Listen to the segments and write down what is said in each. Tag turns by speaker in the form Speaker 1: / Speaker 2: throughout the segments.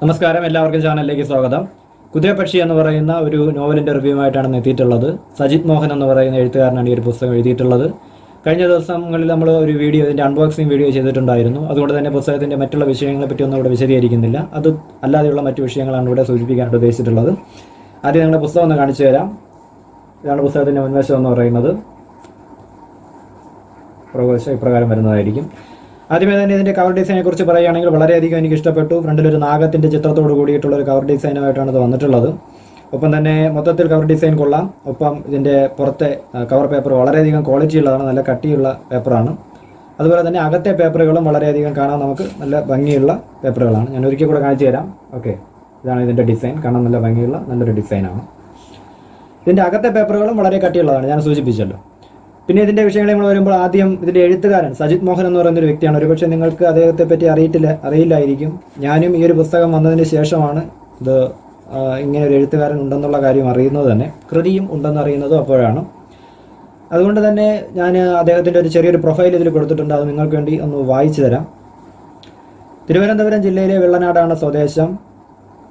Speaker 1: നമസ്കാരം, എല്ലാവർക്കും ചാനലിലേക്ക് സ്വാഗതം. കുതിരപ്പക്ഷി എന്ന് പറയുന്ന ഒരു നോവലിൻ്റെ റിവ്യൂമായിട്ടാണ് എത്തിയിട്ടുള്ളത്. സജിത് മോഹൻ എന്ന് പറയുന്ന എഴുത്തുകാരനാണ് ഈ ഒരു പുസ്തകം എഴുതിയിട്ടുള്ളത്. കഴിഞ്ഞ ദിവസങ്ങളിൽ നമ്മൾ ഒരു വീഡിയോ, ഇതിൻ്റെ അൺബോക്സിംഗ് വീഡിയോ ചെയ്തിട്ടുണ്ടായിരുന്നു. അതുകൊണ്ട് തന്നെ പുസ്തകത്തിൻ്റെ മറ്റുള്ള വിഷയങ്ങളെ പറ്റിയൊന്നും ഇവിടെ വിശദീകരിക്കുന്നില്ല. അത് അല്ലാതെയുള്ള മറ്റു വിഷയങ്ങളാണ് ഇവിടെ സൂചിപ്പിക്കാനായിട്ട് ഉദ്ദേശിച്ചിട്ടുള്ളത്. ആദ്യം നിങ്ങളുടെ പുസ്തകം ഒന്ന് കാണിച്ചു തരാം. ഇതാണ് പുസ്തകത്തിൻ്റെ മുൻവശം എന്ന് പറയുന്നത്. ഇപ്രകാരം വരുന്നതായിരിക്കും. ആദ്യമേ തന്നെ ഇതിൻ്റെ കവർ ഡിസൈനെ കുറിച്ച് പറയുകയാണെങ്കിൽ വളരെയധികം എനിക്ക് ഇഷ്ടപ്പെട്ടു. ഫ്രണ്ടിലൊരു നാഗത്തിൻ്റെ ചിത്രത്തോട് കൂടിയിട്ടുള്ള ഒരു കവർ ഡിസൈനുമായിട്ടാണ് ഇത് വന്നിട്ടുള്ളത്. ഒപ്പം തന്നെ മൊത്തത്തിൽ കവർ ഡിസൈൻ കൊള്ളാം. ഒപ്പം ഇതിൻ്റെ പുറത്തെ കവർ പേപ്പർ വളരെയധികം ക്വാളിറ്റി ഉള്ളതാണ്, നല്ല കട്ടിയുള്ള പേപ്പറാണ്. അതുപോലെ തന്നെ അകത്തെ പേപ്പറുകളും വളരെയധികം കാണാൻ നമുക്ക് നല്ല ഭംഗിയുള്ള പേപ്പറുകളാണ്. ഞാൻ ഒരിക്കൽ കൂടെ കാണിച്ചു തരാം. ഓക്കെ, ഇതാണ് ഇതിൻ്റെ ഡിസൈൻ. കാണാൻ നല്ല ഭംഗിയുള്ള നല്ലൊരു ഡിസൈനാണ്. ഇതിൻ്റെ അകത്തെ പേപ്പറുകളും വളരെ കട്ടിയുള്ളതാണ്, ഞാൻ സൂചിപ്പിച്ചല്ലോ. പിന്നെ ഇതിൻ്റെ വിഷയങ്ങൾ നമ്മൾ വരുമ്പോൾ ആദ്യം ഇതിൻ്റെ എഴുത്തുകാരൻ സജിത് മോഹൻ എന്ന് പറയുന്നൊരു വ്യക്തിയാണ്. ഒരുപക്ഷെ നിങ്ങൾക്ക് അദ്ദേഹത്തെ പറ്റി അറിയില്ലായിരിക്കും. ഞാനും ഈ ഒരു പുസ്തകം വന്നതിന് ശേഷമാണ് ഇത് ഇങ്ങനെ ഒരു എഴുത്തുകാരൻ ഉണ്ടെന്നുള്ള കാര്യം അറിയുന്നത് തന്നെ, കൃതിയും ഉണ്ടെന്ന് അറിയുന്നതും അപ്പോഴാണ്. അതുകൊണ്ട് തന്നെ ഞാൻ അദ്ദേഹത്തിൻ്റെ ഒരു ചെറിയൊരു പ്രൊഫൈൽ ഇതിൽ കൊടുത്തിട്ടുണ്ട്. അത് നിങ്ങൾക്ക് വേണ്ടി ഒന്ന് വായിച്ചു തരാം. തിരുവനന്തപുരം ജില്ലയിലെ വെള്ളനാടാണ് സ്വദേശം.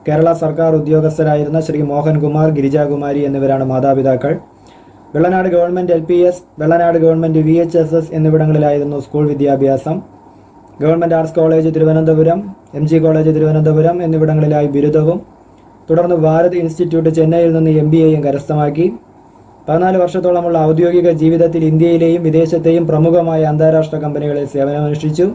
Speaker 1: കേരള സർക്കാർ ഉദ്യോഗസ്ഥരായിരുന്ന ശ്രീ മോഹൻകുമാർ, ഗിരിജാകുമാരി എന്നിവരാണ് മാതാപിതാക്കൾ. Vellanad government LPS, Vellanad government VHSS എന്നിവിടങ്ങളിലായിരുന്നു സ്കൂൾ വിദ്യാഭ്യാസം. Government arts college Thiruvananthapuram, MG college Thiruvananthapuram എന്നിവിടങ്ങളിലായി ബിരുദവും തുടർന്ന് ഭാരത് ഇൻസ്റ്റിറ്റ്യൂട്ട് ചെന്നൈയിൽ നിന്ന് MBAയും കരസ്ഥമാക്കി. 14 വർഷത്തോളമുള്ള ഔദ്യോഗിക ജീവിതത്തിൽ ഇന്ത്യയിലെയും വിദേശത്തെയും പ്രമുഖമായ അന്താരാഷ്ട്ര കമ്പനികളിൽ സേവനമനുഷ്ഠിച്ചു.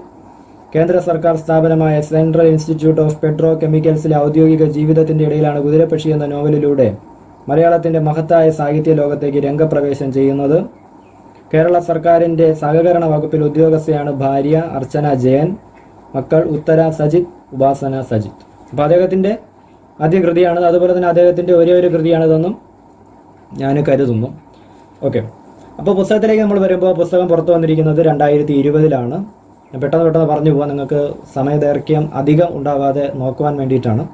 Speaker 1: കേന്ദ്ര സർക്കാർ സ്ഥാപനമായ സെൻട്രൽ ഇൻസ്റ്റിറ്റ്യൂട്ട് ഓഫ് പെട്രോ കെമിക്കൽസിലെ ഔദ്യോഗിക ജീവിതത്തിൻ്റെ ഇടയിലാണ് കുതിരപ്പക്ഷി എന്ന നോവലിലൂടെ മലയാളത്തിൻ്റെ മഹത്തായ സാഹിത്യ ലോകത്തേക്ക് രംഗപ്രവേശം ചെയ്യുന്നത്. കേരള സർക്കാരിൻ്റെ സഹകരണ വകുപ്പിൽ ഉദ്യോഗസ്ഥയാണ് ഭാര്യ അർച്ചന ജയൻ. മക്കൾ ഉത്തര സജിത്, ഉപാസന സജിത്. അപ്പോൾ അദ്ദേഹത്തിൻ്റെ ആദ്യ കൃതിയാണ്. അതുപോലെ തന്നെ അദ്ദേഹത്തിൻ്റെ ഒരേ ഒരു കൃതിയാണിതെന്നും ഞാൻ കരുതുന്നു. ഓക്കെ, അപ്പോൾ പുസ്തകത്തിലേക്ക് നമ്മൾ വരുമ്പോൾ പുസ്തകം പുറത്തു വന്നിരിക്കുന്നത് 2020-ലാണ്. ഞാൻ പെട്ടെന്ന് പറഞ്ഞു പോകാം, നിങ്ങൾക്ക് സമയദൈർഘ്യം അധികം ഉണ്ടാകാതെ നോക്കുവാൻ വേണ്ടിയിട്ടാണ്.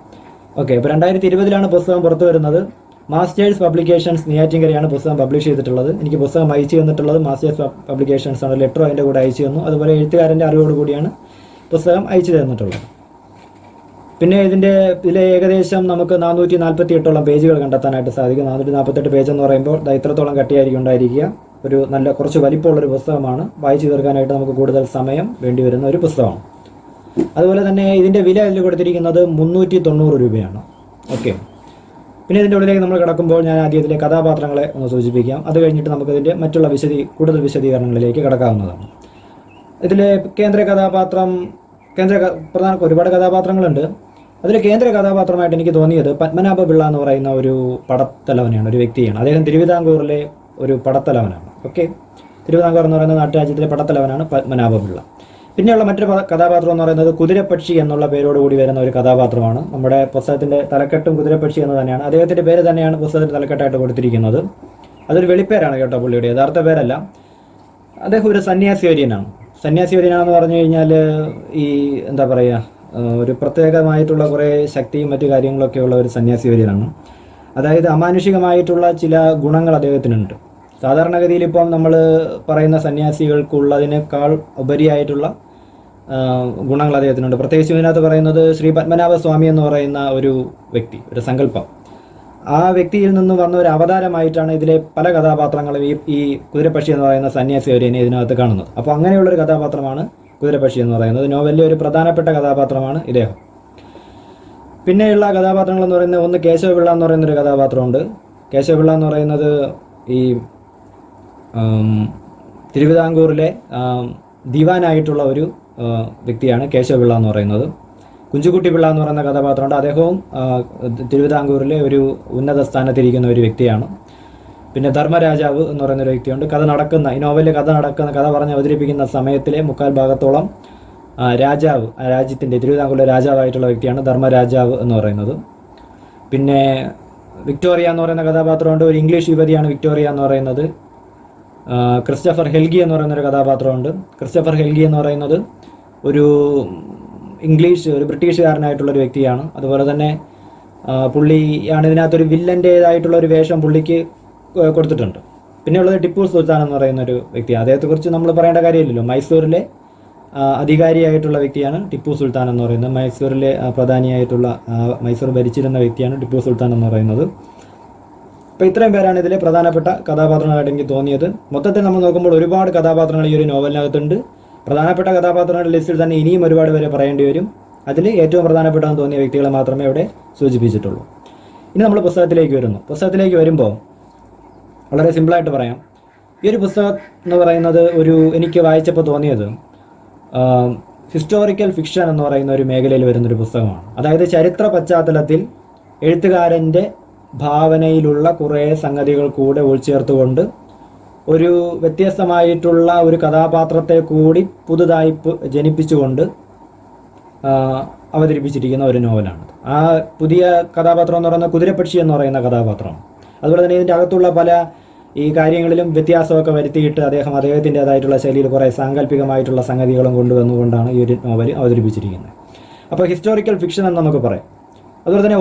Speaker 1: ഓക്കെ, അപ്പോൾ 2020-ലാണ് പുസ്തകം പുറത്തു വരുന്നത്. മാസ്റ്റേഴ്സ് പബ്ലിക്കേഷൻസ് നെയ്യാറ്റിൻകരയാണ് പുസ്തകം പബ്ലിഷ് ചെയ്തിട്ടുള്ളത്. എനിക്ക് പുസ്തകം അയച്ചു തന്നിട്ടുള്ളത് മാസ്റ്റേഴ്സ് പബ്ലിക്കേഷൻസ് ആണ്. ലെറ്ററും അതിൻ്റെ കൂടെ അയച്ചു തന്നു. അതുപോലെ എഴുത്തുകാരൻ്റെ അറിവോട് കൂടിയാണ് പുസ്തകം അയച്ചു തന്നിട്ടുള്ളത്. പിന്നെ ഇതിലെ ഏകദേശം നമുക്ക് 448 പേജുകൾ കണ്ടെത്താനായിട്ട് സാധിക്കും. 448 പേജ് എന്ന് പറയുമ്പോൾ ഇത്രത്തോളം കട്ടിയായിരിക്കും ഉണ്ടായിരിക്കുക. ഒരു നല്ല കുറച്ച് വലിപ്പമുള്ളൊരു പുസ്തകമാണ്. വായിച്ചു തീർക്കാനായിട്ട് നമുക്ക് കൂടുതൽ സമയം വേണ്ടി വരുന്ന ഒരു പുസ്തകമാണ്. അതുപോലെ തന്നെ ഇതിൻ്റെ വില ഇതിൽ കൊടുത്തിരിക്കുന്നത് 390 രൂപയാണ്. ഓക്കെ, പിന്നെ ഇതിൻ്റെ ഉള്ളിലേക്ക് നമ്മൾ കിടക്കുമ്പോൾ ഞാൻ ആദ്യം ഇതിലെ കഥാപാത്രങ്ങളെ ഒന്ന് സൂചിപ്പിക്കാം. അത് കഴിഞ്ഞിട്ട് നമുക്കിതിൻ്റെ മറ്റുള്ള കൂടുതൽ വിശദീകരണങ്ങളിലേക്ക് കിടക്കാവുന്നതാണ്. ഇതിലെ പ്രധാന ഒരുപാട് കഥാപാത്രങ്ങളുണ്ട്. അതിൽ കേന്ദ്ര കഥാപാത്രമായിട്ട് എനിക്ക് തോന്നിയത് പത്മനാഭ പിള്ള എന്ന് പറയുന്ന ഒരു പടത്തലവനാണ്, ഒരു വ്യക്തിയാണ്. അദ്ദേഹം തിരുവിതാംകൂറിലെ ഒരു പടത്തലവനാണ്. ഓക്കെ, തിരുവിതാംകൂർ എന്ന് പറയുന്ന നാട്ടുരാജ്യത്തിലെ പടത്തലവനാണ് പത്മനാഭ പിള്ള. പിന്നെയുള്ള മറ്റൊരു കഥാപാത്രം എന്ന് പറയുന്നത് കുതിരപ്പക്ഷി എന്നുള്ള പേരോടുകൂടി വരുന്ന ഒരു കഥാപാത്രമാണ്. നമ്മുടെ പുസ്തകത്തിൻ്റെ തലക്കെട്ടും കുതിരപ്പക്ഷി എന്ന് തന്നെയാണ്. അദ്ദേഹത്തിൻ്റെ പേര് തന്നെയാണ് പുസ്തകത്തിൻ്റെ തലക്കെട്ടായിട്ട് കൊടുത്തിരിക്കുന്നത്. അതൊരു വെളിപ്പേരാണ് കേട്ടോ, പുള്ളിയുടെ യഥാർത്ഥ പേരല്ല. അദ്ദേഹം ഒരു സന്യാസിവര്യനാണ്. സന്യാസിവര്യനാണെന്ന് പറഞ്ഞു കഴിഞ്ഞാൽ ഈ എന്താ പറയുക, ഒരു പ്രത്യേകമായിട്ടുള്ള കുറേ ശക്തിയും മറ്റു കാര്യങ്ങളൊക്കെ ഉള്ള ഒരു സന്യാസിവര്യനാണ്. അതായത് അമാനുഷികമായിട്ടുള്ള ചില ഗുണങ്ങൾ അദ്ദേഹത്തിനുണ്ട്. സാധാരണഗതിയിൽ ഇപ്പം നമ്മൾ പറയുന്ന സന്യാസികൾക്കുള്ളതിനേക്കാൾ ഉപരിയായിട്ടുള്ള ഗുണങ്ങൾ അദ്ദേഹത്തിനുണ്ട്. പ്രത്യേകിച്ച് ഇതിനകത്ത് പറയുന്നത് ശ്രീ പത്മനാഭ സ്വാമി എന്ന് പറയുന്ന ഒരു വ്യക്തി, ഒരു സങ്കല്പം. ആ വ്യക്തിയിൽ നിന്ന് വന്ന ഒരു അവതാരമായിട്ടാണ് ഇതിലെ പല കഥാപാത്രങ്ങളും ഈ കുതിരപ്പക്ഷി എന്ന് പറയുന്ന സന്യാസിവര്യനെ ഇതിനകത്ത് കാണുന്നത്. അപ്പോൾ അങ്ങനെയുള്ളൊരു കഥാപാത്രമാണ് കുതിരപ്പക്ഷി എന്ന് പറയുന്നത്. നോവലിലെ ഒരു പ്രധാനപ്പെട്ട കഥാപാത്രമാണ് ഇദ്ദേഹം. പിന്നെയുള്ള കഥാപാത്രങ്ങൾ എന്ന് പറയുന്നത് ഒന്ന് കേശവപിള്ള എന്ന് പറയുന്നൊരു കഥാപാത്രമുണ്ട്. കേശവപിള്ള എന്ന് പറയുന്നത് ഈ തിരുവിതാംകൂറിലെ ദിവാനായിട്ടുള്ള ഒരു വ്യക്തിയാണ് കേശവപിള്ള എന്ന് പറയുന്നത്. കുഞ്ചുകുട്ടി പിള്ള എന്ന് പറയുന്ന കഥാപാത്രമുണ്ട്. അദ്ദേഹവും തിരുവിതാംകൂറിലെ ഒരു ഉന്നത സ്ഥാനത്തിരിക്കുന്ന ഒരു വ്യക്തിയാണ്. പിന്നെ ധർമ്മരാജാവ് എന്ന് പറയുന്ന ഒരു വ്യക്തിയുണ്ട്. ഈ നോവലിലെ കഥ പറഞ്ഞ് അവതരിപ്പിക്കുന്ന സമയത്തിലെ 3/4 ഭാഗത്തോളം രാജാവ്, രാജ്യത്തിൻ്റെ തിരുവിതാംകൂറിലെ രാജാവായിട്ടുള്ള വ്യക്തിയാണ് ധർമ്മരാജാവ് എന്ന് പറയുന്നത്. പിന്നെ വിക്ടോറിയ എന്ന് പറയുന്ന കഥാപാത്രമുണ്ട്. ഒരു ഇംഗ്ലീഷ് യുവതിയാണ് വിക്ടോറിയ എന്ന് പറയുന്നത്. ക്രിസ്റ്റഫർ ഹെൽഗി എന്ന് പറയുന്നൊരു കഥാപാത്രമുണ്ട്. ക്രിസ്റ്റഫർ ഹെൽഗി എന്ന് പറയുന്നത് ഒരു ബ്രിട്ടീഷുകാരനായിട്ടുള്ളൊരു വ്യക്തിയാണ്. അതുപോലെ തന്നെ പുള്ളിയാണ് ഇതിനകത്തൊരു വില്ലൻ്റേതായിട്ടുള്ള ഒരു വേഷം പുള്ളിക്ക് കൊടുത്തിട്ടുണ്ട്. പിന്നെയുള്ളത് ടിപ്പു സുൽത്താൻ എന്ന് പറയുന്നൊരു വ്യക്തിയാണ്. അദ്ദേഹത്തെക്കുറിച്ച് നമ്മൾ പറയേണ്ട കാര്യമില്ലല്ലോ. മൈസൂരിലെ അധികാരിയായിട്ടുള്ള വ്യക്തിയാണ് ടിപ്പു സുൽത്താൻ എന്ന് പറയുന്നത്. മൈസൂരിലെ പ്രധാനിയായിട്ടുള്ള മൈസൂർ ഭരിച്ചിരുന്ന വ്യക്തിയാണ് ടിപ്പു സുൽത്താൻ എന്ന് പറയുന്നത്. അപ്പോൾ ഇത്രയും പേരാണ് ഇതിലെ പ്രധാനപ്പെട്ട കഥാപാത്രങ്ങളായിട്ട് എനിക്ക് തോന്നിയത്. മൊത്തത്തിൽ നമ്മൾ നോക്കുമ്പോൾ ഒരുപാട് കഥാപാത്രങ്ങൾ ഈ ഒരു നോവലിനകത്തുണ്ട്. പ്രധാനപ്പെട്ട കഥാപാത്രങ്ങളുടെ ലിസ്റ്റിൽ തന്നെ ഇനിയും ഒരുപാട് പേരെ പറയേണ്ടി വരും. അതിൽ ഏറ്റവും പ്രധാനപ്പെട്ടതെന്ന് തോന്നിയ വ്യക്തികളെ മാത്രമേ ഇവിടെ സൂചിപ്പിച്ചിട്ടുള്ളൂ. ഇനി നമ്മൾ പുസ്തകത്തിലേക്ക് വരുന്നു. പുസ്തകത്തിലേക്ക് വരുമ്പോൾ വളരെ സിമ്പിളായിട്ട് പറയാം. ഈ ഒരു പുസ്തകം എന്ന് പറയുന്നത് എനിക്ക് വായിച്ചപ്പോൾ തോന്നിയത് ഹിസ്റ്റോറിക്കൽ ഫിക്ഷൻ എന്ന് പറയുന്ന ഒരു മേഖലയിൽ വരുന്നൊരു പുസ്തകമാണ്. അതായത് ചരിത്ര പശ്ചാത്തലത്തിൽ എഴുത്തുകാരൻ്റെ ഭാവനയിലുള്ള കുറേ സംഗതികൾ കൂടെ ഉൾച്ചേർത്തുകൊണ്ട് ഒരു വ്യത്യസ്തമായിട്ടുള്ള ഒരു കഥാപാത്രത്തെ കൂടി പുതുതായി ജനിപ്പിച്ചുകൊണ്ട് അവതരിപ്പിച്ചിരിക്കുന്ന ഒരു നോവലാണ്. ആ പുതിയ കഥാപാത്രം എന്ന് പറയുന്ന കുതിരപ്പക്ഷി എന്ന് പറയുന്ന കഥാപാത്രം. അതുപോലെ തന്നെ ഇതിൻ്റെ അകത്തുള്ള പല ഈ കാര്യങ്ങളിലും വ്യത്യാസമൊക്കെ വരുത്തിയിട്ട് അദ്ദേഹത്തിൻ്റെതായിട്ടുള്ള ശൈലിയിൽ കുറേ സാങ്കല്പികമായിട്ടുള്ള സംഗതികളും കൊണ്ടുവന്നുകൊണ്ടാണ് ഈ ഒരു നോവൽ അവതരിപ്പിച്ചിരിക്കുന്നത്. അപ്പോൾ ഹിസ്റ്റോറിക്കൽ ഫിക്ഷൻ എന്ന് നമുക്ക് പറയാം. അതുപോലെ തന്നെ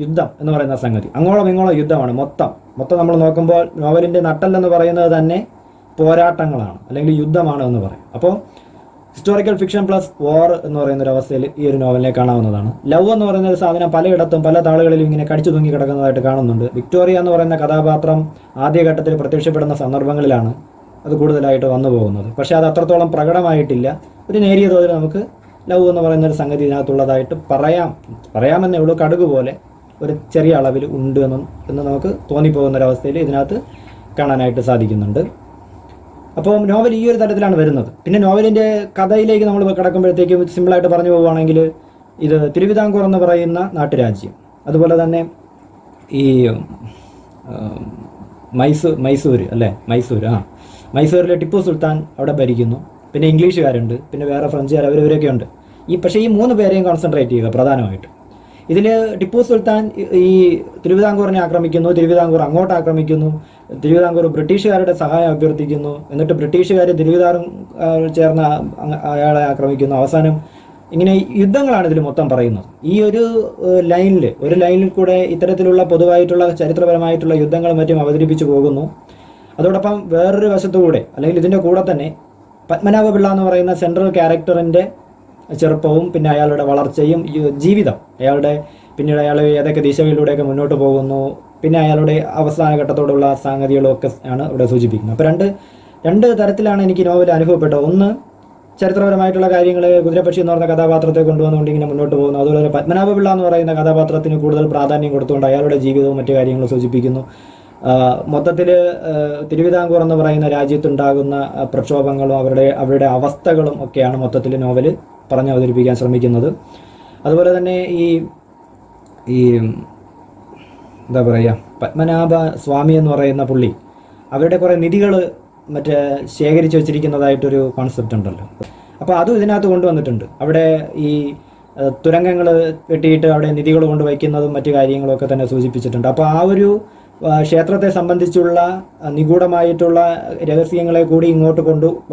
Speaker 1: യുദ്ധം എന്ന് പറയുന്ന സംഗതി, അങ്ങോളം ഇങ്ങോളം യുദ്ധമാണ്. മൊത്തം നമ്മൾ നോക്കുമ്പോൾ നോവലിൻ്റെ നട്ടെല്ലെന്ന് പറയുന്നത് തന്നെ പോരാട്ടങ്ങളാണ്, അല്ലെങ്കിൽ യുദ്ധമാണ് എന്ന് പറയും. അപ്പോൾ ഹിസ്റ്റോറിക്കൽ ഫിക്ഷൻ പ്ലസ് എന്ന് പറയുന്ന ഒരു അവസ്ഥയിൽ ഈ ഒരു നോവലിനെ കാണാവുന്നതാണ്. ലവ് എന്ന് പറയുന്ന ഒരു സാധനം പലയിടത്തും പല താളുകളിലും ഇങ്ങനെ കടിച്ചു തൂങ്ങി കിടക്കുന്നതായിട്ട് കാണുന്നുണ്ട്. വിക്ടോറിയ എന്ന് പറയുന്ന കഥാപാത്രം ആദ്യഘട്ടത്തിൽ പ്രത്യക്ഷപ്പെടുന്ന സന്ദർഭങ്ങളിലാണ് അത് കൂടുതലായിട്ട് വന്നു പോകുന്നത്. പക്ഷേ അത് അത്രത്തോളം പ്രകടമായിട്ടില്ല. ഒരു നേരിയ തോതിൽ നമുക്ക് ലവ് എന്ന് പറയുന്ന ഒരു സംഗതി ഇതിനകത്തുള്ളതായിട്ട് പറയാമെന്നേ ഉള്ളൂ. കടുക് പോലെ ഒരു ചെറിയ അളവിൽ ഉണ്ട് എന്ന് നമുക്ക് തോന്നിപ്പോകുന്നൊരവസ്ഥയിൽ ഇതിനകത്ത് കാണാനായിട്ട് സാധിക്കുന്നുണ്ട്. അപ്പോൾ നോവൽ ഈ ഒരു തലത്തിലാണ് വരുന്നത്. പിന്നെ നോവലിൻ്റെ കഥയിലേക്ക് നമ്മൾ കിടക്കുമ്പോഴത്തേക്കും സിമ്പിളായിട്ട് പറഞ്ഞു പോവുകയാണെങ്കിൽ ഇത് തിരുവിതാംകൂർ എന്ന് പറയുന്ന നാട്ടുരാജ്യം, അതുപോലെ തന്നെ ഈ മൈസൂരിലെ ടിപ്പു സുൽത്താൻ അവിടെ ഭരിക്കുന്നു. പിന്നെ ഇംഗ്ലീഷുകാരുണ്ട്, പിന്നെ വേറെ ഫ്രഞ്ചുകാർ, അവരവരൊക്കെ ഉണ്ട്. പക്ഷേ ഈ 3 പേരെയും കോൺസെൻട്രേറ്റ് ചെയ്യുക പ്രധാനമായിട്ട്. ഇതിൽ ടിപ്പു സുൽത്താൻ ഈ തിരുവിതാംകൂറിനെ ആക്രമിക്കുന്നു, തിരുവിതാംകൂർ അങ്ങോട്ട് ആക്രമിക്കുന്നു, തിരുവിതാംകൂർ ബ്രിട്ടീഷുകാരുടെ സഹായം അഭ്യർത്ഥിക്കുന്നു, എന്നിട്ട് ബ്രിട്ടീഷുകാർ തിരുവിതാംകൂർ ചേർന്ന് അയാളെ ആക്രമിക്കുന്നു. അവസാനം ഇങ്ങനെ യുദ്ധങ്ങളാണ് ഇതിൽ മൊത്തം പറയുന്നത്. ഈ ഒരു ലൈനിൽ കൂടെ ഇത്തരത്തിലുള്ള പൊതുവായിട്ടുള്ള ചരിത്രപരമായിട്ടുള്ള യുദ്ധങ്ങളും മറ്റും അവതരിപ്പിച്ചു പോകുന്നു. അതോടൊപ്പം വേറൊരു വശത്തുകൂടെ, അല്ലെങ്കിൽ ഇതിൻ്റെ കൂടെ തന്നെ പത്മനാഭപിള്ള എന്ന് പറയുന്ന സെൻട്രൽ ക്യാരക്ടറിൻ്റെ ചെറുപ്പവും പിന്നെ അയാളുടെ വളർച്ചയും ജീവിതം, പിന്നീട് അയാൾ ഏതൊക്കെ ദിശകളിലൂടെയൊക്കെ മുന്നോട്ട് പോകുന്നു, പിന്നെ അയാളുടെ അവസാന ഘട്ടത്തോടുള്ള സംഗതികളും ഒക്കെ ആണ് ഇവിടെ സൂചിപ്പിക്കുന്നത്. അപ്പോൾ രണ്ട് തരത്തിലാണ് എനിക്ക് നോവൽ അനുഭവപ്പെട്ടത്. ഒന്ന്, ചരിത്രപരമായിട്ടുള്ള കാര്യങ്ങൾ, കുതിരപ്പക്ഷി എന്ന് പറയുന്ന കഥാപാത്രത്തെ കൊണ്ടുവന്നുകൊണ്ട് ഇങ്ങനെ മുന്നോട്ട് പോകുന്നു. അതുപോലെ തന്നെ പത്മനാഭപിള്ള എന്ന് പറയുന്ന കഥാപാത്രത്തിന് കൂടുതൽ പ്രാധാന്യം കൊടുത്തുകൊണ്ട് അയാളുടെ ജീവിതവും മറ്റു കാര്യങ്ങളും സൂചിപ്പിക്കുന്നു. മൊത്തത്തിൽ തിരുവിതാംകൂർ എന്ന് പറയുന്ന രാജ്യത്തുണ്ടാകുന്ന പ്രക്ഷോഭങ്ങളും അവരുടെ അവസ്ഥകളും ഒക്കെയാണ് മൊത്തത്തിൽ നോവൽ പറഞ്ഞ് അവതരിപ്പിക്കാൻ ശ്രമിക്കുന്നത്. അതുപോലെ തന്നെ ഈ എന്താ പറയുക, പത്മനാഭ സ്വാമി എന്ന് പറയുന്ന പുള്ളി അവരുടെ കുറേ നിധികൾ ശേഖരിച്ച് വെച്ചിരിക്കുന്നതായിട്ടൊരു കോൺസെപ്റ്റ് ഉണ്ടല്ലോ. അപ്പോൾ അതും ഇതിനകത്ത് കൊണ്ടുവന്നിട്ടുണ്ട്. അവിടെ ഈ തുരങ്കങ്ങൾ വെട്ടിയിട്ട് അവിടെ നിധികൾ കൊണ്ട് വയ്ക്കുന്നതും മറ്റു കാര്യങ്ങളൊക്കെ തന്നെ സൂചിപ്പിച്ചിട്ടുണ്ട്. അപ്പോൾ ആ ഒരു ക്ഷേത്രത്തെ സംബന്ധിച്ചുള്ള നിഗൂഢമായിട്ടുള്ള രഹസ്യങ്ങളെ കൂടി ഇങ്ങോട്ട്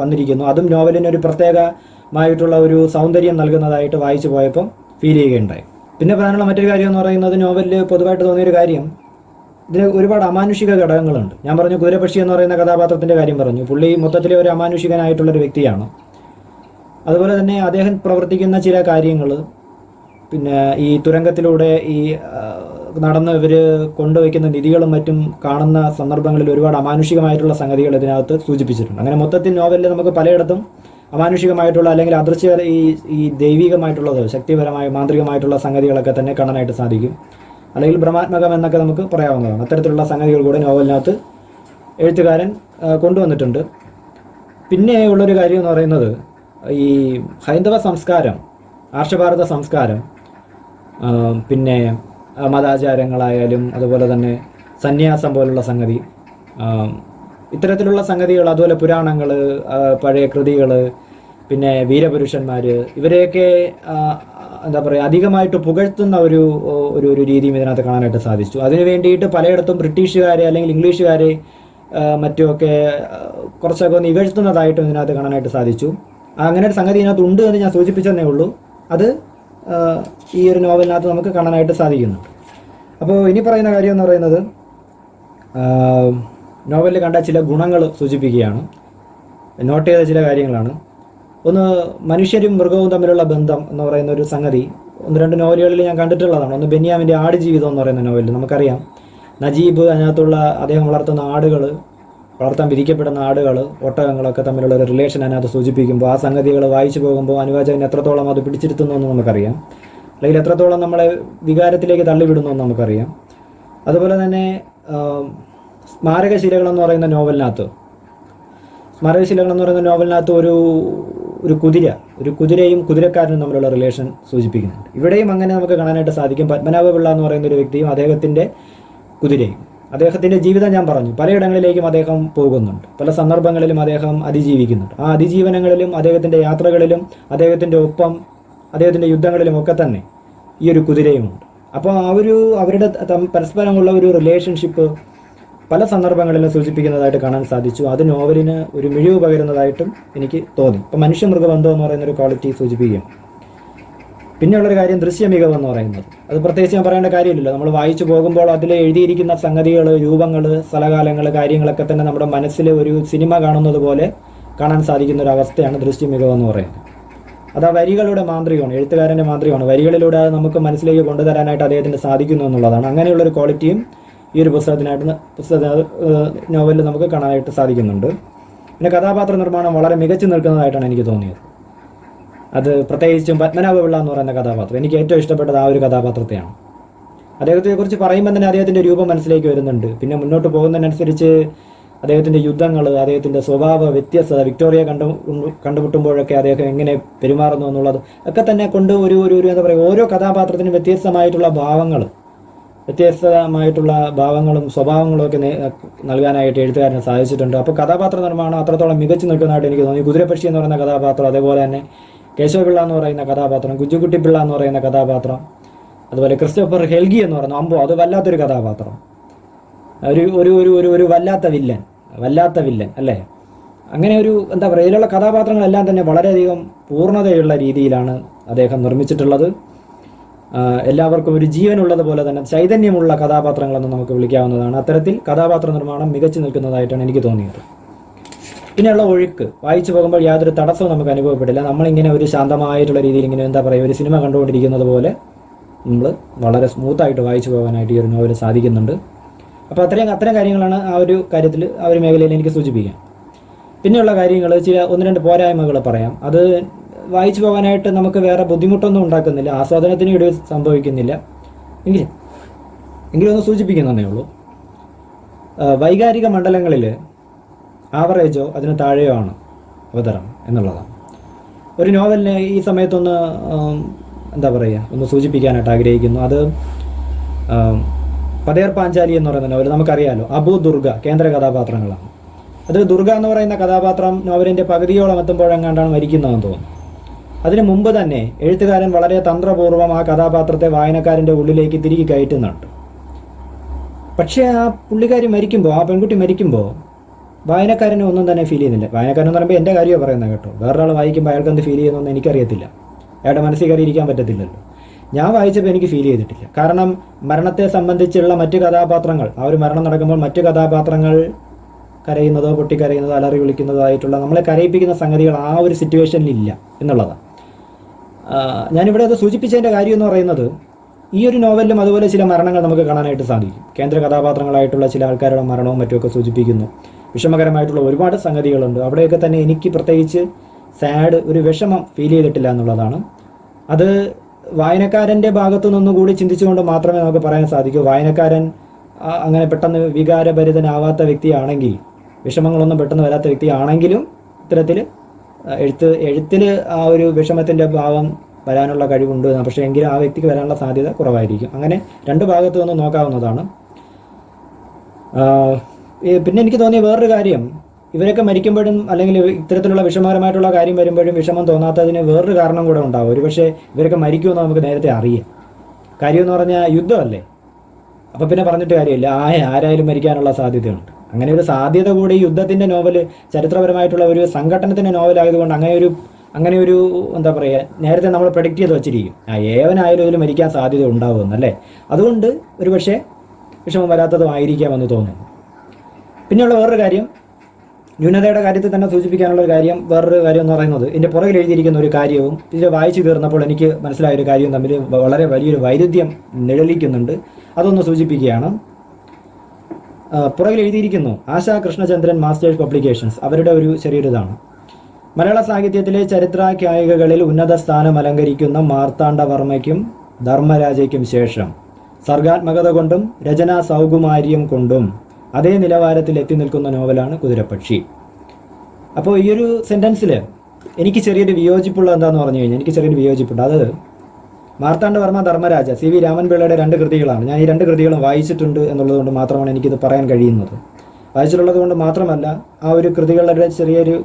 Speaker 1: വന്നിരിക്കുന്നു. അതും നോവലിനൊരു പ്രത്യേകമായിട്ടുള്ള ഒരു സൗന്ദര്യം നൽകുന്നതായിട്ട് വായിച്ചു പോയപ്പോൾ ഫീൽ ചെയ്യുകയുണ്ടായി. പിന്നെ പറയാനുള്ള മറ്റൊരു കാര്യം എന്ന് പറയുന്നത്, നോവലിൽ പൊതുവായിട്ട് തോന്നിയൊരു കാര്യം, ഇതിന് ഒരുപാട് അമാനുഷിക ഘടകങ്ങളുണ്ട്. ഞാൻ പറഞ്ഞു കുതിരപ്പക്ഷി എന്ന് പറയുന്ന കഥാപാത്രത്തിൻ്റെ കാര്യം പറഞ്ഞു. പുള്ളി മൊത്തത്തിൽ ഒരു അമാനുഷികനായിട്ടുള്ളൊരു വ്യക്തിയാണ്. അതുപോലെ തന്നെ അദ്ദേഹം പ്രവർത്തിക്കുന്ന ചില കാര്യങ്ങൾ, പിന്നെ ഈ തുരങ്കത്തിലൂടെ ഈ നടന്ന് ഇവർ കൊണ്ടുവയ്ക്കുന്ന നിധികളും മറ്റും കാണുന്ന സന്ദർഭങ്ങളിൽ ഒരുപാട് അമാനുഷികമായിട്ടുള്ള സംഗതികൾ ഇതിനകത്ത് സൂചിപ്പിച്ചിട്ടുണ്ട്. അങ്ങനെ മൊത്തത്തിൽ നോവലിൽ നമുക്ക് പലയിടത്തും അമാനുഷികമായിട്ടുള്ള അല്ലെങ്കിൽ അദൃശ്യ ഈ ദൈവികമായിട്ടുള്ളത്, ശക്തിപരമായ മാന്ത്രികമായിട്ടുള്ള സംഗതികളൊക്കെ തന്നെ കാണാനായിട്ട് സാധിക്കും. അല്ലെങ്കിൽ ഭ്രമാത്മകം എന്നൊക്കെ നമുക്ക് പറയാവുന്നതാണ്. അത്തരത്തിലുള്ള സംഗതികൾ കൂടെ നോവലിനകത്ത് എഴുത്തുകാരൻ കൊണ്ടുവന്നിട്ടുണ്ട്. പിന്നെ ഉള്ളൊരു കാര്യം എന്ന് പറയുന്നത്, ഈ ഹൈന്ദവ സംസ്കാരം, ആർഷഭാരത സംസ്കാരം, പിന്നെ മതാചാരങ്ങളായാലും അതുപോലെ തന്നെ സന്യാസം പോലുള്ള സംഗതി, ഇത്തരത്തിലുള്ള സംഗതികൾ, അതുപോലെ പുരാണങ്ങൾ, പഴയ കൃതികൾ, പിന്നെ വീരപുരുഷന്മാർ, ഇവരെയൊക്കെ എന്താ പറയുക, അധികമായിട്ട് പുകഴ്ത്തുന്ന ഒരു രീതിയും ഇതിനകത്ത് കാണാനായിട്ട് സാധിച്ചു. അതിനു വേണ്ടിയിട്ട് പലയിടത്തും ബ്രിട്ടീഷുകാരെ അല്ലെങ്കിൽ ഇംഗ്ലീഷുകാരെ മറ്റുമൊക്കെ കുറച്ചൊക്കെ ഒന്ന് ഇകഴ്ത്തുന്നതായിട്ടും ഇതിനകത്ത് കാണാനായിട്ട് സാധിച്ചു. അങ്ങനെ ഒരു സംഗതി ഇതിനകത്ത് ഉണ്ട് എന്ന് ഞാൻ സൂചിപ്പിച്ചതേ ഉള്ളൂ. അത് ഈ ഒരു നോവലിനകത്ത് നമുക്ക് കാണാനായിട്ട് സാധിക്കുന്നുണ്ട്. അപ്പോൾ ഇനി പറയുന്ന കാര്യം എന്ന് പറയുന്നത്, നോവലിൽ കണ്ട ചില ഗുണങ്ങൾ സൂചിപ്പിക്കുകയാണ്, നോട്ട് ചെയ്ത ചില കാര്യങ്ങളാണ്. ഒന്ന് മനുഷ്യരും മൃഗവും തമ്മിലുള്ള ബന്ധം എന്ന് പറയുന്ന ഒരു സംഗതി 1-2 നോവലുകളിൽ ഞാൻ കണ്ടിട്ടുള്ളതാണ്. ഒന്ന് ബെന്യാമിൻ്റെ ആടുജീവിതം എന്ന് പറയുന്ന നോവലിൽ നമുക്കറിയാം നജീബ് അതിനകത്തുള്ള അദ്ദേഹം വളർത്തുന്ന ആടുകൾ, വളർത്താൻ വിധിക്കപ്പെടുന്ന ആടുകൾ, ഒട്ടകങ്ങളൊക്കെ തമ്മിലുള്ള ഒരു റിലേഷൻ അതിനകത്ത് സൂചിപ്പിക്കുമ്പോൾ ആ സംഗതികൾ വായിച്ചു പോകുമ്പോൾ അനുവാചകൻ എത്രത്തോളം അത് പിടിച്ചിരുത്തുന്നു എന്ന് നമുക്കറിയാം, അല്ലെങ്കിൽ എത്രത്തോളം നമ്മളെ വികാരത്തിലേക്ക് തള്ളിവിടുന്നു എന്ന് നമുക്കറിയാം. അതുപോലെ തന്നെ സ്മാരകശിലകൾ എന്ന് പറയുന്ന നോവലിനകത്ത് ഒരു കുതിരയും കുതിരക്കാരനും തമ്മിലുള്ള റിലേഷൻ സൂചിപ്പിക്കുന്നുണ്ട്. ഇവിടെയും അങ്ങനെ നമുക്ക് കാണാനായിട്ട് സാധിക്കും. പത്മനാഭപിള്ള എന്ന് പറയുന്ന ഒരു വ്യക്തിയും അദ്ദേഹത്തിൻ്റെ കുതിരയും, അദ്ദേഹത്തിൻ്റെ ജീവിതം ഞാൻ പറഞ്ഞു, പലയിടങ്ങളിലേക്കും അദ്ദേഹം പോകുന്നുണ്ട്, പല സന്ദർഭങ്ങളിലും അദ്ദേഹം അതിജീവിക്കുന്നുണ്ട്. ആ അതിജീവനങ്ങളിലും അദ്ദേഹത്തിൻ്റെ യാത്രകളിലും അദ്ദേഹത്തിൻ്റെ ഒപ്പം അദ്ദേഹത്തിൻ്റെ യുദ്ധങ്ങളിലും ഒക്കെ തന്നെ ഈ ഒരു കുതിരയുമുണ്ട്. അപ്പോൾ അവരുടെ പരസ്പരമുള്ള ഒരു റിലേഷൻഷിപ്പ് പല സന്ദർഭങ്ങളിലും സൂചിപ്പിക്കുന്നതായിട്ട് കാണാൻ സാധിച്ചു. അത് നോവലിന് ഒരു മിഴിവ് പകരുന്നതായിട്ടും എനിക്ക് തോന്നി. ഇപ്പോൾ മനുഷ്യ മൃഗബന്ധം എന്ന് പറയുന്നൊരു ക്വാളിറ്റി സൂചിപ്പിക്കുകയാണ്. പിന്നെയുള്ളൊരു കാര്യം ദൃശ്യമികവ് എന്ന് പറയുന്നത്, അത് പ്രത്യേകിച്ച് ഞാൻ പറയേണ്ട കാര്യമില്ലല്ലോ. നമ്മൾ വായിച്ചു പോകുമ്പോൾ അതിൽ എഴുതിയിരിക്കുന്ന സംഗതികൾ, രൂപങ്ങൾ, സ്ഥലകാലങ്ങൾ, കാര്യങ്ങളൊക്കെ തന്നെ നമ്മുടെ മനസ്സിൽ ഒരു സിനിമ കാണുന്നത് പോലെ കാണാൻ സാധിക്കുന്ന ഒരു അവസ്ഥയാണ് ദൃശ്യമികവ് എന്ന് പറയുന്നത്. അത് ആ വരികളുടെ മാന്ത്രികമാണ്, എഴുത്തുകാരൻ്റെ മാന്ത്രികമാണ്. വരികളിലൂടെ അത് നമുക്ക് മനസ്സിലേക്ക് കൊണ്ടുതരാനായിട്ട് അദ്ദേഹത്തിന് സാധിക്കുന്നു എന്നുള്ളതാണ്. അങ്ങനെയുള്ളൊരു ക്വാളിറ്റിയും ഈ ഒരു നോവലിൽ നമുക്ക് കാണാനായിട്ട് സാധിക്കുന്നുണ്ട്. പിന്നെ കഥാപാത്ര നിർമ്മാണം വളരെ മികച്ചു നിൽക്കുന്നതായിട്ടാണ് എനിക്ക് തോന്നിയത്. അത് പ്രത്യേകിച്ചും പത്മനാഭപിള്ള എന്ന് പറയുന്ന കഥാപാത്രം എനിക്ക് ഏറ്റവും ഇഷ്ടപ്പെട്ടത് ആ ഒരു കഥാപാത്രത്തെയാണ്. അദ്ദേഹത്തെക്കുറിച്ച് പറയുമ്പോൾ തന്നെ അദ്ദേഹത്തിൻ്റെ രൂപം മനസ്സിലേക്ക് വരുന്നുണ്ട്. പിന്നെ മുന്നോട്ട് പോകുന്നതിനനുസരിച്ച് അദ്ദേഹത്തിൻ്റെ യുദ്ധങ്ങൾ, അദ്ദേഹത്തിൻ്റെ സ്വഭാവ വ്യത്യസ്തത, വിക്ടോറിയ കണ്ടുമുട്ടുമ്പോഴൊക്കെ അദ്ദേഹം എങ്ങനെ പെരുമാറുന്നു എന്നുള്ളത് ഒക്കെ തന്നെ കൊണ്ട് ഒരു എന്താ പറയുക, ഓരോ കഥാപാത്രത്തിനും വ്യത്യസ്തമായിട്ടുള്ള ഭാവങ്ങളും സ്വഭാവങ്ങളും ഒക്കെ നൽകാനായിട്ട് എഴുത്തുകാരന് സാധിച്ചിട്ടുണ്ട്. അപ്പോൾ കഥാപാത്ര നിർമ്മാണം അത്രത്തോളം മികച്ചു നിൽക്കുന്നതായിട്ട് എനിക്ക് തോന്നി. കുതിരപ്പക്ഷി എന്ന് പറയുന്ന കഥാപാത്രം, അതേപോലെ തന്നെ കേശവപിള്ള എന്ന് പറയുന്ന കഥാപാത്രം, കുഞ്ചുകുട്ടിപ്പിള്ള എന്ന് പറയുന്ന കഥാപാത്രം, അതുപോലെ ക്രിസ്റ്റഫർ ഹെൽഗി എന്ന് പറയുന്ന അമ്പോ, അത് വല്ലാത്തൊരു കഥാപാത്രം, ഒരു വല്ലാത്ത വില്ലൻ അല്ലേ. അങ്ങനെ എന്താ പറയുക, ഇതിലുള്ള കഥാപാത്രങ്ങളെല്ലാം തന്നെ വളരെയധികം പൂർണ്ണതയുള്ള രീതിയിലാണ് അദ്ദേഹം നിർമ്മിച്ചിട്ടുള്ളത്. എല്ലാവർക്കും ഒരു ജീവനുള്ളതുപോലെ തന്നെ ചൈതന്യമുള്ള കഥാപാത്രങ്ങളെന്ന് നമുക്ക് വിളിക്കാവുന്നതാണ്. അത്തരത്തിൽ കഥാപാത്ര നിർമ്മാണം മികച്ചു നിൽക്കുന്നതായിട്ടാണ് എനിക്ക് തോന്നിയത്. പിന്നെയുള്ള ഒഴുക്ക്, വായിച്ചു പോകുമ്പോൾ യാതൊരു തടസ്സവും നമുക്ക് അനുഭവപ്പെടില്ല. നമ്മളിങ്ങനെ ഒരു ശാന്തമായിട്ടുള്ള രീതിയിൽ ഇങ്ങനെ എന്താ പറയുക, ഒരു സിനിമ കണ്ടുകൊണ്ടിരിക്കുന്നത് പോലെ നമ്മൾ വളരെ സ്മൂത്തായിട്ട് വായിച്ചു പോകാനായിട്ട് ഈ ഒരു നോവൽ സാധിക്കുന്നുണ്ട്. അപ്പോൾ അത്തരം കാര്യങ്ങളാണ് ആ ഒരു കാര്യത്തിൽ, ആ ഒരു മേഖലയിൽ എനിക്ക് സൂചിപ്പിക്കാം. പിന്നെയുള്ള കാര്യങ്ങൾ, ചില 1-2 പോരായ്മകൾ പറയാം. അത് വായിച്ചു പോകാനായിട്ട് നമുക്ക് വേറെ ബുദ്ധിമുട്ടൊന്നും ഉണ്ടാക്കുന്നില്ല, ആസ്വാദനത്തിന് ഇടയിൽ സംഭവിക്കുന്നില്ല, എങ്കിലും ഒന്ന് സൂചിപ്പിക്കുന്നതേ ഉള്ളൂ. വൈകാരിക മണ്ഡലങ്ങളിൽ ആവറേജോ അതിന് താഴെയോ ആണ് അവതരണം എന്നുള്ളതാണ്. ഒരു നോവലിനെ ഈ സമയത്തൊന്ന് എന്താ പറയുക, ഒന്ന് സൂചിപ്പിക്കാനായിട്ട് ആഗ്രഹിക്കുന്നു. അത് പതേർ പാഞ്ചാലി എന്ന് പറയുന്ന നോവൽ നമുക്കറിയാമല്ലോ. അബു ദുർഗ കേന്ദ്ര കഥാപാത്രങ്ങളാണ്. അത് ദുർഗ എന്ന് പറയുന്ന കഥാപാത്രം നോവലിൻ്റെ പകുതിയോളം എത്തുമ്പോഴെങ്ങാണ്ടാണ് മരിക്കുന്നതെന്ന് തോന്നുന്നു. അതിനു മുമ്പ് തന്നെ എഴുത്തുകാരൻ വളരെ തന്ത്രപൂർവ്വം ആ കഥാപാത്രത്തെ വായനക്കാരൻ്റെ ഉള്ളിലേക്ക് തിരികെ കയറ്റുന്നുണ്ട്. പക്ഷേ ആ പുള്ളിക്കാരി മരിക്കുമ്പോൾ, ആ പെൺകുട്ടി മരിക്കുമ്പോൾ വായനക്കാരനെ ഒന്നും തന്നെ ഫീൽ ചെയ്യുന്നില്ല. വായനക്കാരൻ എന്ന് പറയുമ്പോൾ എൻ്റെ കാര്യമാണ് പറയുന്നത് കേട്ടോ, വേറൊരാൾ വായിക്കുമ്പോൾ അയാൾക്ക് എന്ത് ഫീൽ ചെയ്യുന്നതെന്ന് എനിക്കറിയത്തില്ല, അയാളുടെ മനസ്സിൽ കയറിയിരിക്കാൻ പറ്റത്തില്ലല്ലോ. ഞാൻ വായിച്ചപ്പോൾ എനിക്ക് ഫീൽ ചെയ്തിട്ടില്ല. കാരണം മരണത്തെ സംബന്ധിച്ചുള്ള മറ്റു കഥാപാത്രങ്ങൾ, ആ ഒരു മരണം നടക്കുമ്പോൾ മറ്റു കഥാപാത്രങ്ങൾ കരയുന്നതോ പൊട്ടിക്കരയുന്നതോ അലറി വിളിക്കുന്നതോ ആയിട്ടുള്ള നമ്മളെ കരയിപ്പിക്കുന്ന സംഗതികൾ ആ ഒരു സിറ്റുവേഷനിൽ ഇല്ല എന്നുള്ളതാണ്. ഞാനിവിടെ അത് സൂചിപ്പിച്ചതിൻ്റെ കാര്യം എന്ന് പറയുന്നത്, ഈ ഒരു നോവലിലും അതുപോലെ ചില മരണങ്ങൾ നമുക്ക് കാണാനായിട്ട് സാധിക്കും. കേന്ദ്ര കഥാപാത്രങ്ങളായിട്ടുള്ള ചില ആൾക്കാരുടെ മരണവും മറ്റുമൊക്കെ സൂചിപ്പിക്കുന്നു. വിഷമകരമായിട്ടുള്ള ഒരുപാട് സംഗതികളുണ്ട്. അവിടെയൊക്കെ തന്നെ എനിക്ക് പ്രത്യേകിച്ച് ഒരു വിഷമം ഫീൽ ചെയ്തിട്ടില്ല എന്നുള്ളതാണ്. അത് വായനക്കാരൻ്റെ ഭാഗത്തു നിന്നുകൂടി ചിന്തിച്ചുകൊണ്ട് മാത്രമേ നമുക്ക് പറയാൻ സാധിക്കൂ. വായനക്കാരൻ അങ്ങനെ പെട്ടെന്ന് വികാരഭരിതനാവാത്ത വ്യക്തിയാണെങ്കിൽ, വിഷമങ്ങളൊന്നും പെട്ടെന്ന് വരാത്ത വ്യക്തിയാണെങ്കിലും ഇത്തരത്തിൽ എഴുത്തിൽ ആ ഒരു വിഷമത്തിൻ്റെ ഭാവം വരാനുള്ള കഴിവുണ്ട്. പക്ഷേ എങ്കിലും ആ വ്യക്തിക്ക് വരാനുള്ള സാധ്യത കുറവായിരിക്കും. അങ്ങനെ രണ്ട് ഭാഗത്തു നിന്ന് നോക്കാവുന്നതാണ്. പിന്നെ എനിക്ക് തോന്നിയ വേറൊരു കാര്യം, ഇവരൊക്കെ മരിക്കുമ്പോഴും അല്ലെങ്കിൽ ഇത്തരത്തിലുള്ള വിഷമകരമായിട്ടുള്ള കാര്യം വരുമ്പോഴും വിഷമം തോന്നാത്തതിന് വേറൊരു കാരണം കൂടെ ഉണ്ടാവും. ഒരു പക്ഷേ ഇവരൊക്കെ മരിക്കുമെന്ന് നമുക്ക് നേരത്തെ അറിയാം. കാര്യമെന്ന് പറഞ്ഞാൽ യുദ്ധമല്ലേ, അപ്പോൾ പിന്നെ പറഞ്ഞിട്ട് കാര്യമില്ല, ആരായാലും മരിക്കാനുള്ള സാധ്യതയുണ്ട്. അങ്ങനെ ഒരു സാധ്യത കൂടി യുദ്ധത്തിൻ്റെ നോവൽ, ചരിത്രപരമായിട്ടുള്ള ഒരു സംഘടനത്തിൻ്റെ നോവലായതുകൊണ്ട് അങ്ങനെ ഒരു എന്താ പറയുക, നേരത്തെ നമ്മൾ പ്രഡിക്റ്റ് ചെയ്ത് വച്ചിരിക്കും ഏവനായാലും ഇതിൽ മരിക്കാൻ സാധ്യത ഉണ്ടാവുമെന്നല്ലേ. അതുകൊണ്ട് ഒരു പക്ഷേ വിഷമം വരാത്തതും ആയിരിക്കാമെന്ന് തോന്നുന്നു. പിന്നെയുള്ള വേറൊരു കാര്യം, ന്യൂനതയുടെ കാര്യത്തിൽ തന്നെ സൂചിപ്പിക്കാനുള്ള ഒരു കാര്യം, വേറൊരു കാര്യം എന്ന് പറയുന്നത് ഇതിൻ്റെ പുറകിൽ എഴുതിയിരിക്കുന്ന ഒരു കാര്യവും ഇത് വായിച്ചു തീർന്നപ്പോൾ എനിക്ക് മനസ്സിലായ ഒരു കാര്യവും തമ്മിൽ വളരെ വലിയൊരു വൈരുദ്ധ്യം നിഴലിക്കുന്നുണ്ട്. അതൊന്ന് സൂചിപ്പിക്കുകയാണ്. പുറകിൽ എഴുതിയിരിക്കുന്നു ആശാ കൃഷ്ണചന്ദ്രൻ മാസ്റ്റേഴ്സ് പബ്ലിക്കേഷൻസ്, അവരുടെ ഒരു ചെറിയൊരിതാണ്. മലയാള സാഹിത്യത്തിലെ ചരിത്രാഖ്യായികകളിൽ ഉന്നത സ്ഥാനം അലങ്കരിക്കുന്ന മാർത്താണ്ഡവർമ്മയ്ക്കും ധർമ്മരാജയ്ക്കും ശേഷം സർഗാത്മകത കൊണ്ടും രചനാ സൗകുമാര്യം കൊണ്ടും അതേ നിലവാരത്തിൽ എത്തി നിൽക്കുന്ന നോവലാണ് കുതിരപ്പക്ഷി. അപ്പോൾ ഈ ഒരു സെൻറ്റൻസിൽ എനിക്ക് ചെറിയൊരു വിയോജിപ്പുള്ള എന്താണെന്ന് പറഞ്ഞു കഴിഞ്ഞാൽ എനിക്ക് ചെറിയൊരു വിയോജിപ്പുണ്ട്. അത് മാർത്താണ്ഡവർമ്മ ധർമ്മരാജ CV രാമൻപിള്ളയുടെ 2 കൃതികളാണ്. ഞാൻ ഈ 2 കൃതികളും വായിച്ചിട്ടുണ്ട് എന്നുള്ളത് കൊണ്ട് മാത്രമാണ് എനിക്കിത് പറയാൻ കഴിയുന്നത്. വായിച്ചിട്ടുള്ളത് കൊണ്ട് മാത്രമല്ല, ആ ഒരു കൃതികളുടെ ചെറിയൊരു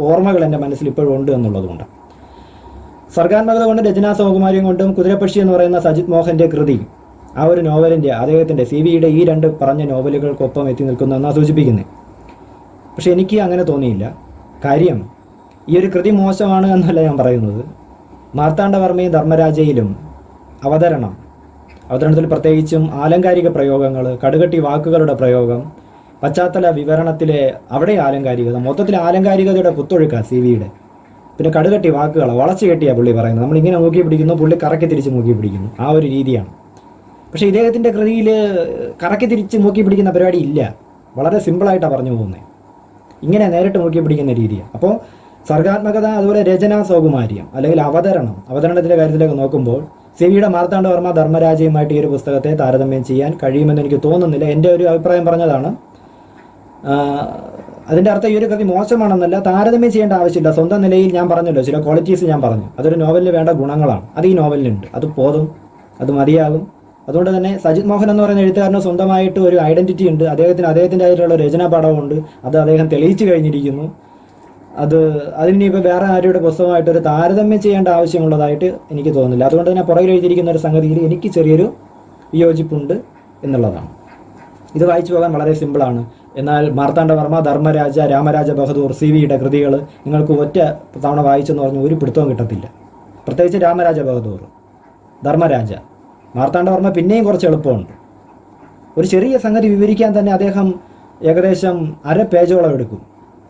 Speaker 1: ഓർമ്മകൾ എൻ്റെ മനസ്സിൽ ഇപ്പോഴും ഉണ്ട് എന്നുള്ളതുകൊണ്ട്. സർഗാത്മകത കൊണ്ട് രചനാ സൗകുമാര്യം കൊണ്ടും കുതിരപ്പക്ഷി എന്ന് പറയുന്ന സജിത് മോഹൻ്റെ കൃതി ആ ഒരു നോവലിൻ്റെ അദ്ദേഹത്തിൻ്റെ CVയുടെ ഈ 2 പറഞ്ഞ നോവലുകൾക്കൊപ്പം എത്തി നിൽക്കുന്നതെന്നാണ് സൂചിപ്പിക്കുന്നത്. പക്ഷെ എനിക്ക് അങ്ങനെ തോന്നിയില്ല. കാര്യം ഈ ഒരു കൃതി മോശമാണ് എന്നല്ല ഞാൻ പറയുന്നത്. മാർത്താണ്ഡവർമ്മയും ധർമ്മരാജയിലും അവതരണത്തിൽ പ്രത്യേകിച്ചും ആലങ്കാരിക പ്രയോഗങ്ങൾ, കടുകട്ടി വാക്കുകളുടെ പ്രയോഗം, പശ്ചാത്തല വിവരണത്തിലെ അവിടെ ആലങ്കാരികത, മൊത്തത്തിൽ ആലങ്കാരികതയുടെ കുത്തൊഴുക്കാണ് CVയുടെ. പിന്നെ കടുകട്ടി വാക്കുകൾ വളച്ചു കെട്ടിയാണ് പുള്ളി പറയുന്നത്. നമ്മളിങ്ങനെ നോക്കി പിടിക്കുന്നു, പുള്ളി കറക്കി തിരിച്ച് നോക്കി പിടിക്കുന്നു, ആ ഒരു രീതിയാണ്. പക്ഷേ ഇദ്ദേഹത്തിൻ്റെ കൃതിയിൽ കറക്കി തിരിച്ച് നോക്കി പിടിക്കുന്ന പരിപാടി ഇല്ല. വളരെ സിമ്പിളായിട്ടാണ് പറഞ്ഞു പോകുന്നത്. ഇങ്ങനെ നേരിട്ട് നോക്കി പിടിക്കുന്ന രീതിയാണ്. അപ്പോൾ സർഗാത്മകത, അതുപോലെ രചനാ സൗകുമാര്യം അല്ലെങ്കിൽ അവതരണത്തിൻ്റെ കാര്യത്തിലേക്ക് നോക്കുമ്പോൾ CVയുടെ മാർത്താണ്ഡവർമ്മ ധർമ്മരാജയുമായിട്ട് ഈ ഒരു പുസ്തകത്തെ താരതമ്യം ചെയ്യാൻ കഴിയുമെന്ന് എനിക്ക് തോന്നുന്നില്ല. എൻ്റെ ഒരു അഭിപ്രായം പറഞ്ഞതാണ്. അതിൻ്റെ അർത്ഥം ഈ ഒരു കൃതി മോശമാണെന്നല്ല, താരതമ്യം ചെയ്യേണ്ട ആവശ്യമില്ല. സ്വന്തം നിലയിൽ ഞാൻ പറഞ്ഞല്ലോ, ചില ക്വാളിറ്റീസ് ഞാൻ പറഞ്ഞു. അതൊരു നോവലിന് വേണ്ട ഗുണങ്ങളാണ്. അത് ഈ നോവലിനുണ്ട്. അത് പോതും, അത് മതിയാകും. അതുകൊണ്ട് തന്നെ സജിത് മോഹൻ എന്ന് പറയുന്ന എഴുത്തുകാരന് സ്വന്തമായിട്ട് ഒരു ഐഡൻറ്റിറ്റി ഉണ്ട്. അദ്ദേഹത്തിൻ്റെ ആയിട്ടുള്ള രചനാപാഠമുണ്ട്. അത് അദ്ദേഹം തെളിയിച്ചു കഴിഞ്ഞിരിക്കുന്നു. അതിനിപ്പോൾ വേറെ ആരുടെ പുസ്തകമായിട്ടൊരു താരതമ്യം ചെയ്യേണ്ട ആവശ്യമുള്ളതായിട്ട് എനിക്ക് തോന്നുന്നില്ല. അതുകൊണ്ട് തന്നെ പുറകിൽ എഴുതിയിരിക്കുന്ന ഒരു സംഗതിയിൽ എനിക്ക് ചെറിയൊരു വിയോജിപ്പുണ്ട് എന്നുള്ളതാണ്. ഇത് വായിച്ചു പോകാൻ വളരെ സിമ്പിളാണ്. എന്നാൽ മാർത്താണ്ഡവർമ്മ, ധർമ്മരാജ, രാമരാജ ബഹദൂർ, CVയുടെ കൃതികൾ നിങ്ങൾക്ക് ഒറ്റ തവണ വായിച്ചെന്ന് പറഞ്ഞ് ഒരു പിടുത്തവും കിട്ടത്തില്ല. പ്രത്യേകിച്ച് രാമരാജ ബഹദൂർ, ധർമ്മരാജ. മാർത്താണ്ഡവർമ്മ പിന്നെയും കുറച്ച് എളുപ്പമുണ്ട്. ഒരു ചെറിയ സംഗതി വിവരിക്കാൻ തന്നെ അദ്ദേഹം ഏകദേശം 1/2 പേജോളം എടുക്കും.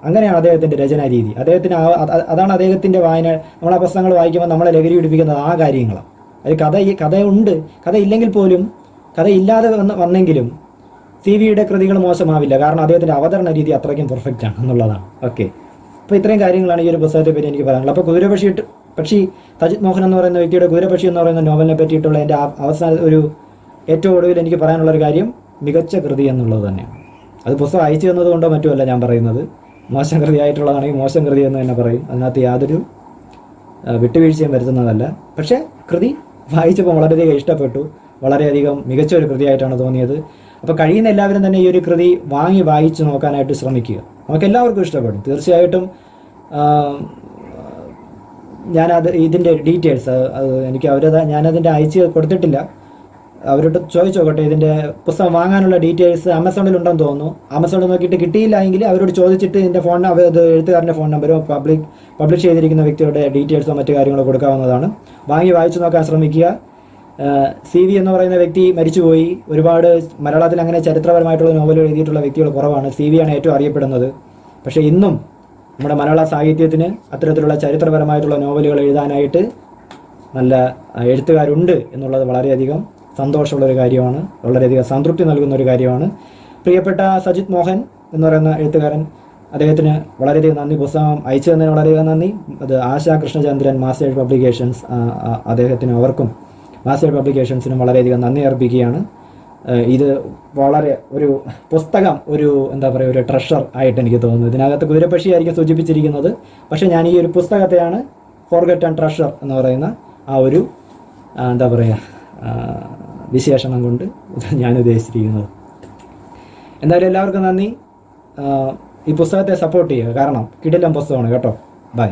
Speaker 1: അങ്ങനെയാണ് അദ്ദേഹത്തിൻ്റെ രചനാ രീതി. അതാണ് അദ്ദേഹത്തിൻ്റെ വായന. നമ്മൾ ആ പുസ്തകങ്ങൾ വായിക്കുമ്പോൾ നമ്മളെ ലഹരി പിടിപ്പിക്കുന്നത് ആ കാര്യങ്ങളാണ്. അത് കഥയുണ്ട്, കഥയില്ലെങ്കിൽ പോലും, കഥയില്ലാതെ വന്നെങ്കിലും CVയുടെ കൃതികൾ മോശമാവില്ല. കാരണം അദ്ദേഹത്തിൻ്റെ അവതരണ രീതി അത്രയ്ക്കും പെർഫെക്റ്റ് ആണ് എന്നുള്ളതാണ്. ഓക്കെ, അപ്പോൾ ഇത്രയും കാര്യങ്ങളാണ് ഈ ഒരു പുസ്തകത്തെ പറ്റി എനിക്ക് പറയാനുള്ളത്. അപ്പോൾ കുതിരപ്പക്ഷി സജിത് മോഹൻ എന്ന് പറയുന്ന വ്യക്തിയുടെ കുതിരപ്പക്ഷി എന്ന് പറയുന്ന നോവലിനെ പറ്റിയിട്ടുള്ള എൻ്റെ അവസാന ഏറ്റവും ഒടുവിൽ എനിക്ക് പറയാനുള്ളൊരു കാര്യം മികച്ച കൃതി എന്നുള്ളത് തന്നെയാണ്. അത് പുസ്തകം അയച്ചു തന്നതുകൊണ്ടോ മറ്റുമല്ല ഞാൻ പറയുന്നത്. മോശം കൃതി ആയിട്ടുള്ളതാണെങ്കിൽ മോശം കൃതി എന്ന് തന്നെ പറയും. അതിനകത്ത് യാതൊരു വിട്ടുവീഴ്ചയും വരുത്തുന്നതല്ല. പക്ഷേ കൃതി വായിച്ചപ്പോൾ വളരെയധികം ഇഷ്ടപ്പെട്ടു. വളരെയധികം മികച്ച ഒരു കൃതിയായിട്ടാണ് തോന്നിയത്. അപ്പോൾ കഴിയുന്ന എല്ലാവരും തന്നെ ഈ ഒരു കൃതി വായിച്ചു നോക്കാനായിട്ട് ശ്രമിക്കുക. നമുക്കെല്ലാവർക്കും ഇഷ്ടപ്പെടും തീർച്ചയായിട്ടും. ഇതിൻ്റെ ഡീറ്റെയിൽസ് എനിക്ക് ഞാനതിൻ്റെ അയച്ച് കൊടുത്തിട്ടില്ല. അവരോട് ചോദിച്ചു നോക്കട്ടെ, ഇതിൻ്റെ പുസ്തകം വാങ്ങാനുള്ള ഡീറ്റെയിൽസ് ആമസോണിലുണ്ടെന്ന് തോന്നുന്നു. ആമസോണിൽ നോക്കിയിട്ട് കിട്ടിയില്ല എങ്കിൽ അവരോട് ചോദിച്ചിട്ട് ഇതിൻ്റെ എഴുത്തുകാരൻ്റെ ഫോൺ നമ്പരോ പബ്ലിഷ് ചെയ്തിരിക്കുന്ന വ്യക്തിയുടെ ഡീറ്റെയിൽസോ മറ്റു കാര്യങ്ങളോ കൊടുക്കാവുന്നതാണ്. വായിച്ചു നോക്കാൻ ശ്രമിക്കുക. CV എന്ന് പറയുന്ന വ്യക്തി മരിച്ചുപോയി. ഒരുപാട് മലയാളത്തിൽ അങ്ങനെ ചരിത്രപരമായിട്ടുള്ള നോവലുകൾ എഴുതിയിട്ടുള്ള വ്യക്തികൾ കുറവാണ്. CVയാണ് ഏറ്റവും അറിയപ്പെടുന്നത്. പക്ഷേ ഇന്നും നമ്മുടെ മലയാള സാഹിത്യത്തിന് അത്തരത്തിലുള്ള ചരിത്രപരമായിട്ടുള്ള നോവലുകൾ എഴുതാനായിട്ട് നല്ല എഴുത്തുകാരുണ്ട് എന്നുള്ളത് വളരെയധികം സന്തോഷമുള്ളൊരു കാര്യമാണ്. വളരെയധികം സംതൃപ്തി നൽകുന്ന ഒരു കാര്യമാണ്. പ്രിയപ്പെട്ട സജിത് മോഹൻ എന്ന് പറയുന്ന എഴുത്തുകാരൻ, അദ്ദേഹത്തിന് വളരെയധികം നന്ദി. പുസ്തകം അയച്ചു തന്നതിന് വളരെയധികം നന്ദി. അത് ആശാ കൃഷ്ണചന്ദ്രൻ മാസ്റ്റേഴ്സ് പബ്ലിക്കേഷൻസ്, അവർക്കും മാസ്റ്റേഴ്സ് പബ്ലിക്കേഷൻസിനും വളരെയധികം നന്ദി അർപ്പിക്കുകയാണ്. ഇത് വളരെ ഒരു പുസ്തകം ഒരു ട്രഷർ ആയിട്ട് എനിക്ക് തോന്നുന്നു. ഇതിനകത്ത് കുതിരപ്പക്ഷിയായിരിക്കും സൂചിപ്പിച്ചിരിക്കുന്നത്. പക്ഷേ ഞാൻ ഈ ഒരു പുസ്തകത്തെയാണ് ഫോർഗറ്റൺ ട്രഷർ എന്ന് പറയുന്ന ആ ഒരു വിശേഷണം കൊണ്ട് ഞാൻ ഉദ്ദേശിച്ചിരിക്കുന്നത്. എന്തായാലും എല്ലാവർക്കും നന്ദി. ഈ പുസ്തകത്തെ സപ്പോർട്ട് ചെയ്യുക. കാരണം കിടിലൻ പുസ്തകമാണ് കേട്ടോ. ബൈ.